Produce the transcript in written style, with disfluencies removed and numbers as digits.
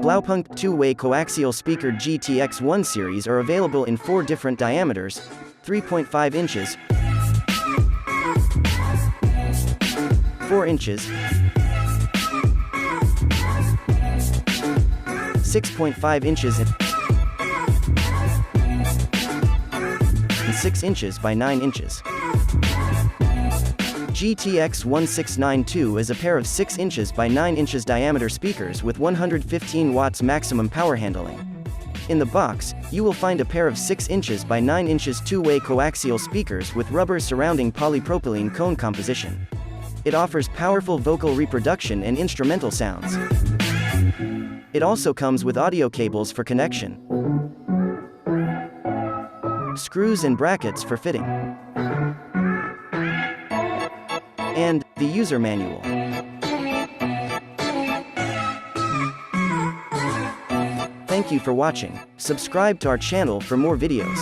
Blaupunkt two-way coaxial speaker GTx1 series are available in 4 different diameters: 3.5 inches, 4 inches, 6.5 inches, and 6 inches by 9 inches. GTx1692 is a pair of 6 inches by 9 inches diameter speakers with 115 watts maximum power handling. In the box, you will find a pair of 6 inches by 9 inches two-way coaxial speakers with rubber surrounding polypropylene cone composition. It offers powerful vocal reproduction and instrumental sounds. It also comes with audio cables for connection, screws and brackets for fitting, and the user manual. Thank you for watching. Subscribe to our channel for more videos.